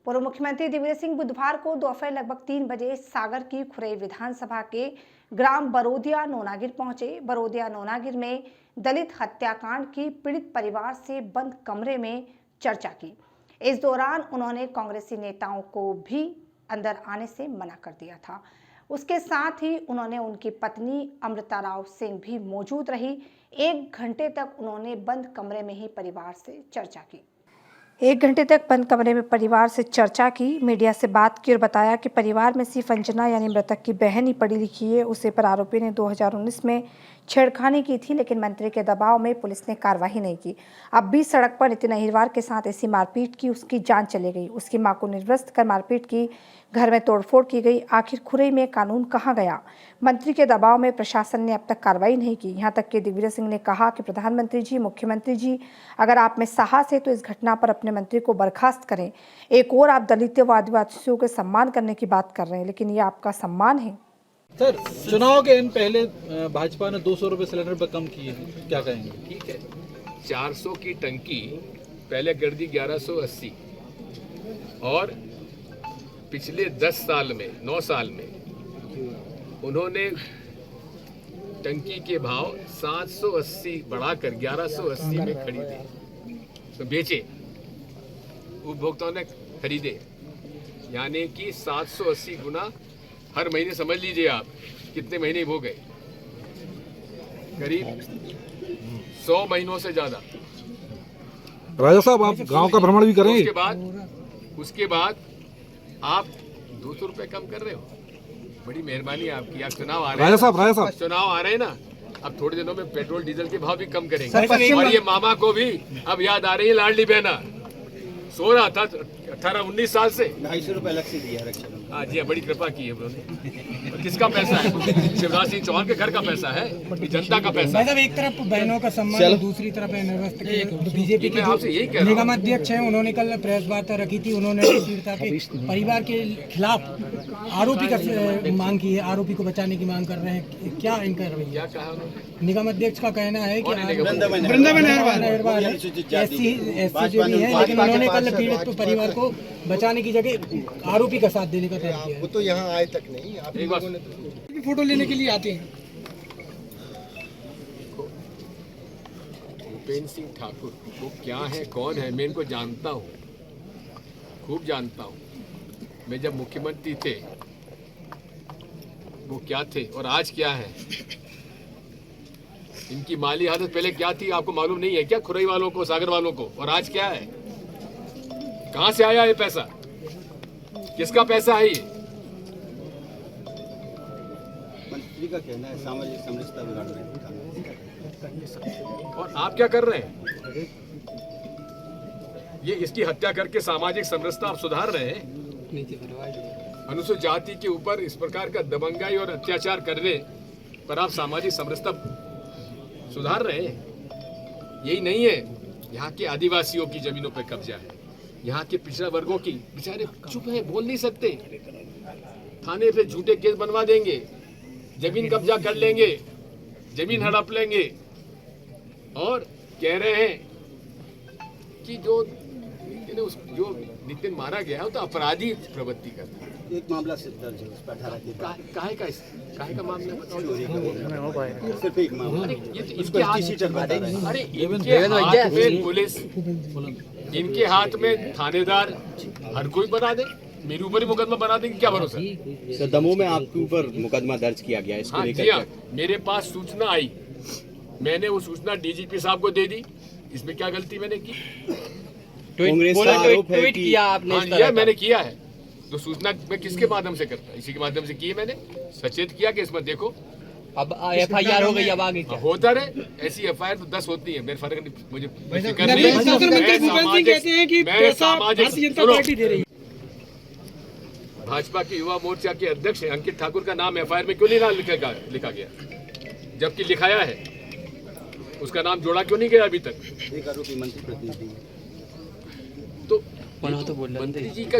पूर्व मुख्यमंत्री दिग्विजय सिंह बुधवार को दोपहर लगभग 3 बजे सागर की खुरई विधानसभा के ग्राम बरोदिया नोनागिर पहुंचे। बरोदिया नोनागिर में दलित हत्याकांड की पीड़ित परिवार से बंद कमरे में चर्चा की। इस दौरान उन्होंने कांग्रेसी नेताओं को भी अंदर आने से मना कर दिया था। उसके साथ ही उन्होंने उनकी पत्नी अमृता राव सिंह भी मौजूद रही। 1 घंटे तक उन्होंने बंद कमरे में ही परिवार से चर्चा की। 1 घंटे तक बंद कमरे में परिवार से चर्चा की, मीडिया से बात की और बताया कि परिवार में सिर्फ अंजना यानी मृतक की बहन ही पढ़ी लिखी है। उसे पर आरोपी ने 2019 में छेड़खानी की थी, लेकिन मंत्री के दबाव में पुलिस ने कार्रवाई नहीं की। अब भी सड़क पर नितिन अहिरवार के साथ ऐसी मारपीट की उसकी जान चली गई। उसकी मां को निर्वस्त्र कर मारपीट की, घर में तोड़फोड़ की गई। आखिर खुरई में कानून कहाँ गया? मंत्री के दबाव में प्रशासन ने अब तक कार्रवाई नहीं की। यहाँ तक कि दिग्विजय सिंह ने कहा कि प्रधानमंत्री जी, मुख्यमंत्री जी, अगर आप में साहस है तो इस घटना पर अपने मंत्री को बर्खास्त करें। एक और आप दलित व आदिवासियों के सम्मान करने की बात कर रहे हैं, लेकिन ये आपका सम्मान है? सर, चुनाव के इन पहले भाजपा ने 200 रुपये सिलेंडर पर कम किए हैं, क्या कहेंगे? ठीक है, 400 की टंकी पहले कर दी 1180 और पिछले 10 साल में 9 साल में उन्होंने टंकी के भाव 780 बढ़ाकर 1180 में खरीदे, तो बेचे, उपभोक्ताओं ने खरीदे, यानी कि 780 गुना हर महीने। समझ लीजिए आप कितने महीने हो गए, करीब 100 महीनों से ज्यादा। राजा साहब, आप गांव का भ्रमण भी करेंगे? उसके बाद आप 200 रुपए कम कर रहे हो, बड़ी मेहरबानी आपकी। आप चुनाव आ रहे हैं, राजा साहब चुनाव आ रहे हैं ना, अब थोड़े दिनों में पेट्रोल डीजल के भाव भी कम करेंगे। और ये मामा को भी अब याद आ रही है लाडली बहना, सो रहा था 18-19 साल से 250 रुपए अलग से दिया रक्षा। हाँ जी, बड़ी कृपा की है उन्होंने। और किसका पैसा है? शिवराज सिंह चौहान के घर का पैसा है, जनता का पैसा है। एक तरफ बहनों का सम्मान है, दूसरी तरफ बीजेपी के आपसे यही कह रहा निगम अध्यक्ष हैं, उन्होंने कल प्रेस वार्ता रखी थी। उन्होंने पीड़िता के परिवार के खिलाफ आरोपी का मांग की है, आरोपी को बचाने की मांग कर रहे हैं। क्या इनका रवैया? क्या कहा उन्होंने? निगम अध्यक्ष का कहना है कि वृंदावन अहिरवार एससी जो भी है, लेकिन उन्होंने कल पीड़ित परिवार को बचाने की जगह आरोपी का साथ देने का तय किया है। वो तो यहाँ आए तक नहीं, आप लोगों ने तो फोटो लेने के लिए आते हैं। भूपेंद्र सिंह ठाकुर वो क्या है, कौन है, मैं इनको जानता हूँ, खूब जानता हूँ। मैं जब मुख्यमंत्री थे वो क्या थे और आज क्या है, इनकी माली हालत पहले क्या थी आपको मालूम नहीं है क्या? खुरई वालों को, सागर वालों को, और आज क्या है? कहां से आया ये पैसा? किसका पैसा है ये? मंत्री का कहना है सामाजिक समरसता बिगाड़ रहे हैं। और आप क्या कर रहे हैं? ये इसकी हत्या करके सामाजिक समरसता आप सुधार रहे हैं। अनुसूचित जाति के ऊपर इस प्रकार का दबंगाई और अत्याचार करने पर आप सामाजिक समरसता सुधार रहे हैं। यही नहीं है, यहाँ के आदिवासियों की जमीनों पर कब्जा है, यहाँ के पिछड़ा वर्गों की, बेचारे चुप है, बोल नहीं सकते, थाने पे झूठे केस बनवा देंगे, जमीन कब्जा कर लेंगे, जमीन हड़प लेंगे, और कह रहे हैं कि जो नितिन मारा गया है तो अपराधी प्रवृत्ति करता है। एक मामला सिर्फ दर्ज है, उस पर 18 के काहे का मामला बताओ? सिर्फ एक मामला। अरे इनके हाथ में पुलिस, इनके हाथ में थानेदार, हर कोई बना दे, मेरे ऊपर ही मुकदमा बना देंगे, क्या भरोसा? सर, दमोह में आपके ऊपर मुकदमा दर्ज किया गया है, इसको लेकर हाँ, मेरे पास सूचना आई, मैंने वो सूचना डीजीपी साहब को दे दी। इसमें क्या गलती मैंने की? कांग्रेस का आरोप है कि आपने मैंने किया है, तो सूचना मैं किसके माध्यम से करता? इसी के माध्यम से की है मैंने, सचेत किया कि इसमें देखो अब एफआईआर हो गई, अब आगे क्या होता रहे? ऐसी एफआईआर तो 10 होती है, मेरे फर्क नहीं, मुझे भाजपा के युवा मोर्चा के अध्यक्ष हैं अंकित ठाकुर का नाम एफआईआर में क्यों नहीं लिखा गया, जबकि लिखाया है? उसका नाम जोड़ा क्यों नहीं गया अभी तक? एक आरोपी मंत्री प्रतिनिधि, तो मंत्री जी का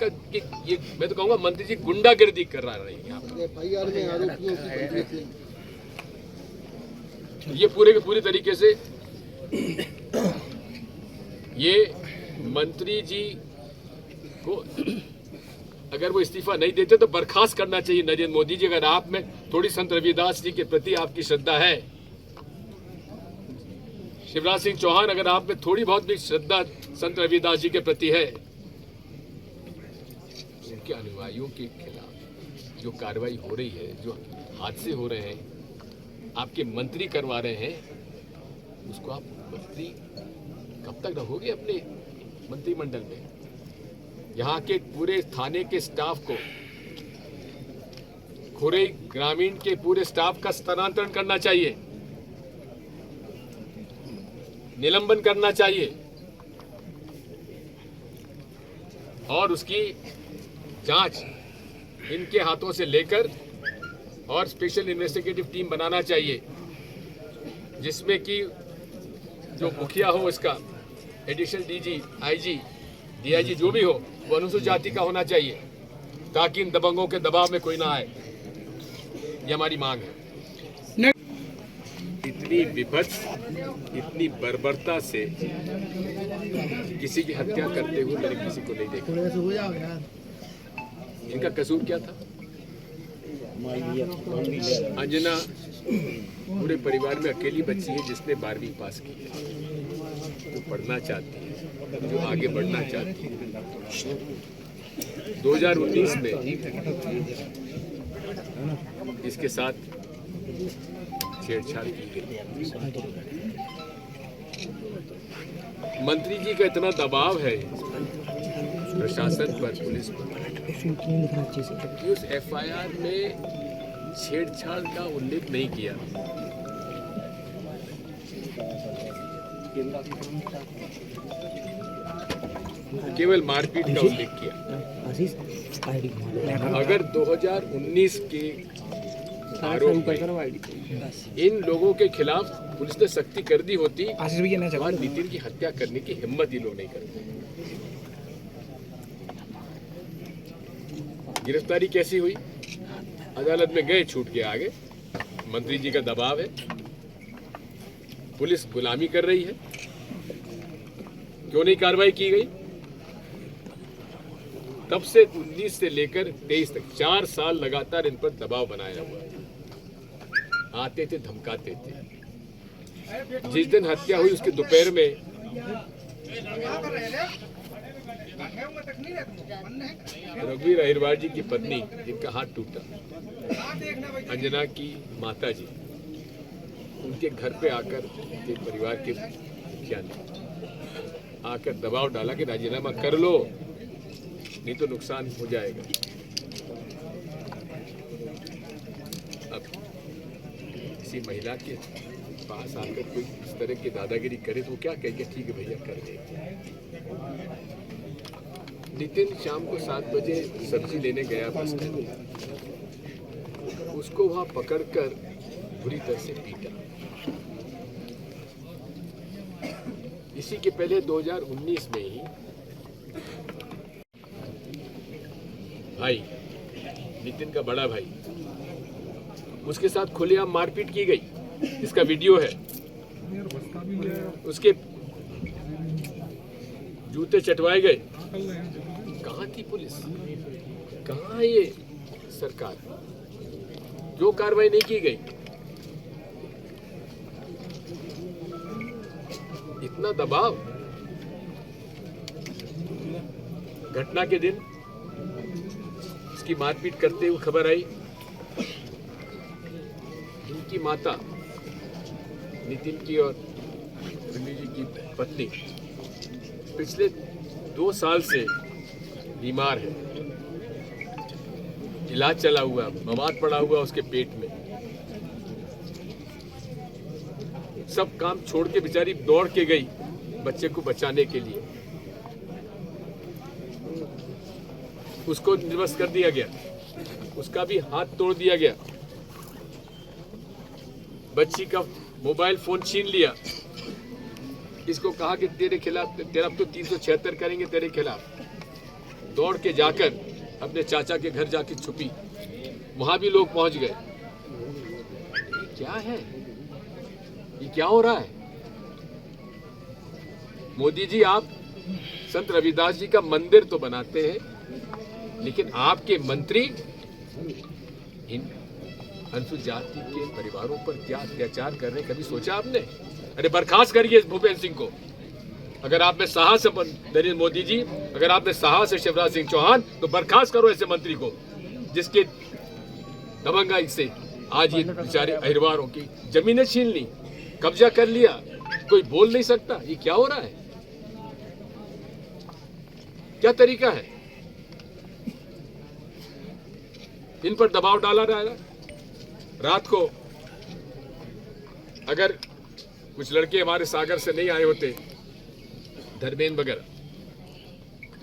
ये मैं तो कहूँगा मंत्री जी गुंडागिर्दी कर रहा है यहाँ पर। एफआईआर में आरोपियों की ये पूरे के पूरी तरीके से ये मंत्री जी को अगर वो इस्तीफा नहीं देते तो बर्खास्त करना चाहिए नरेंद्र मोदी जी। अगर आप में थोड़ी संत रविदास जी के प्रति आपकी श्रद्धा है, शिवराज सिंह चौहान अगर आप में थोड़ी बहुत भी श्रद्धा संत रविदास जी के प्रति है, उनके अनुयायियों के खिलाफ जो कार्रवाई हो रही है, जो हादसे हो रहे हैं, आपके मंत्री करवा रहे हैं, उसको आप मंत्री कब तक रहोगे अपने मंत्रिमंडल में? यहाँ के पूरे थाने के स्टाफ को, खुरई ग्रामीण के पूरे स्टाफ का स्थानांतरण करना चाहिए, निलंबन करना चाहिए और उसकी जांच इनके हाथों से लेकर और स्पेशल इन्वेस्टिगेटिव टीम बनाना चाहिए, जिसमें कि जो मुखिया हो इसका, एडिशनल डीजी, आईजी, डीआईजी जो भी हो, वो अनुसूचित जाति का होना चाहिए, ताकि इन दबंगों के दबाव में कोई ना आए। ये हमारी मांग है। इतनी विभत्स, इतनी बर्बरता से किसी की हत्या करते हुए मैंने किसी को नहीं देखा। इनका कसूर क्या था? अंजना पूरे परिवार में अकेली बच्ची है जिसने 12वीं पास की है, जो पढ़ना चाहती है, जो आगे बढ़ना चाहती है। 2019 में इसके साथ छेड़छाड़ की गई। मंत्री जी का इतना दबाव है प्रशासन पर, पुलिस पर, कि उस एफआईआर में छेड़छाड़ का उल्लेख नहीं किया। केवल मारपीट का उल्लेख किया। अगर 2019 के आरोप में इन लोगों के खिलाफ पुलिस ने सख्ती कर दी होती, तो नितिन की हत्या करने की हिम्मत ये लोग नहीं करते। गिरफ्तारी कैसी हुई? अदालत में गए, छूट के आगे। मंत्री जी का दबाव है, पुलिस गुलामी कर रही है, क्यों नहीं कार्रवाई की गई? तब से 19 से लेकर 23 तक 4 साल लगातार इन पर दबाव बनाया हुआ है। आते थे, धमकाते थे। जिस दिन हत्या हुई उसके दोपहर में रघुवीर अहिरवार जी की पत्नी, जिनका हाथ टूटा, अंजना की माता जी, उनके घर पे आकर उनके परिवार के मुखिया ने आकर दबाव डाला कि राजीनामा कर लो, नहीं तो नुकसान हो जाएगा। अब किसी महिला के पास आकर कोई इस तरह की दादागिरी करे तो वो क्या कहेंगे? ठीक है भैया, कर दे। नितिन शाम को 7 बजे सब्जी लेने गया बस स्टैंड, उसको वहां पकड़कर बुरी तरह से पीटा। इसी के पहले 2019 में ही भाई, नितिन का बड़ा भाई, उसके साथ खुलेआम मारपीट की गई, इसका वीडियो है। उसके जूते चटवाए गए। कहाँ थी पुलिस? कहाँ ये सरकार? जो कार्रवाई नहीं की गई। इतना दबाव। घटना के दिन इसकी मारपीट करते हुए खबर आई। इनकी माता, नितिन की और रंजी जी की पत्नी, पिछले 2 साल से बीमार है। इलाज चला हुआ, मवाद पड़ा हुआ उसके पेट में। सब काम छोड़ के बेचारी दौड़ के गई बच्चे को बचाने के लिए। उसको निर्वस्त्र कर दिया गया, उसका भी हाथ तोड़ दिया गया, बच्ची का मोबाइल फोन छीन लिया। इसको कहा कि तेरे खिलाफ, तेरा तो 376 करेंगे तेरे खिलाफ। दौड़ के जाकर अपने चाचा के घर जाके छुपी, वहां भी लोग पहुंच गए। क्या है ये? क्या हो रहा है? मोदी जी, आप संत रविदास जी का मंदिर तो बनाते हैं, लेकिन आपके मंत्री इन अनुसूचित जाति के परिवारों पर क्या अत्याचार कर रहे हैं, कभी सोचा आपने? अरे बर्खास्त करिए भूपेंद्र सिंह को। अगर आप में साहस है नरेंद्र मोदी जी, अगर आप में साहस है शिवराज सिंह चौहान, तो बर्खास्त करो ऐसे मंत्री को जिसके दबंगाई से आज ये बेचारे अहिरवारों की जमीनें छीन ली, कब्जा कर लिया, कोई बोल नहीं सकता। ये क्या हो रहा है? क्या तरीका है? इन पर दबाव डाला जा रहा है। रात को अगर कुछ लड़के हमारे सागर से नहीं आए होते, धर्मेंद्र वगैरह,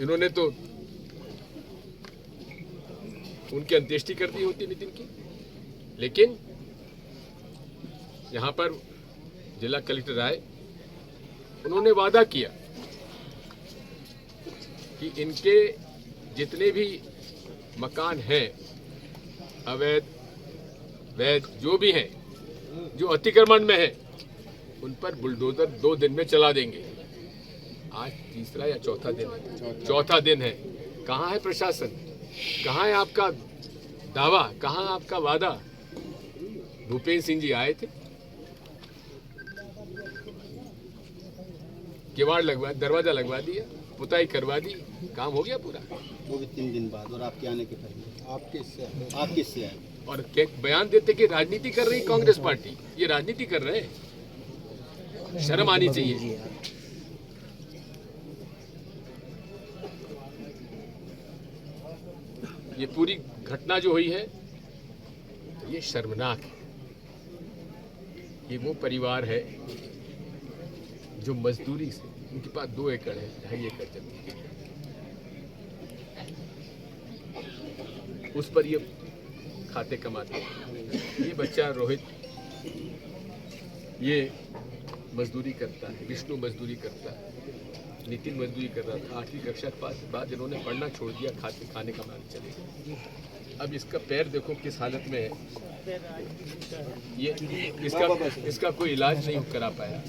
इन्होंने तो उनकी अंत्येष्टि कर दी होती नितिन की। लेकिन यहां पर जिला कलेक्टर आए, उन्होंने वादा किया कि इनके जितने भी मकान हैं, अवैध वैध जो भी हैं, जो अतिक्रमण में है, उन पर बुलडोजर 2 दिन में चला देंगे। आज तीसरा या चौथा दिन है, चौथा दिन है। कहाँ है प्रशासन? कहाँ है आपका दावा? कहाँ आपका वादा? भूपेंद्र सिंह जी आए थे, किवाड़ लगवा, दरवाजा लगवा दिया, पुताई करवा दी, काम हो गया पूरा। वो भी 3 दिन बाद, और आपके आने के पहले आप किससे आए? और बयान देते कि राजनीति कर रही कांग्रेस पार्टी। ये राजनीति कर रहे हैं, शर्म आनी चाहिए। ये पूरी घटना जो हुई है, ये शर्मनाक है। ये वो परिवार है जो मजदूरी से, उनके पास 2 एकड़ है, 2.5 एकड़ जमीन, उस पर ये खाते कमाते हैं। ये बच्चा रोहित, ये मजदूरी करता है, विष्णु मजदूरी करता है, नितिन मजदूरी कर रहा था। 8वीं कक्षा के बाद इन्होंने पढ़ना छोड़ दिया, खाने का मान चले गए। अब इसका पैर देखो किस हालत में है। ये इसका कोई इलाज नहीं करा पाया।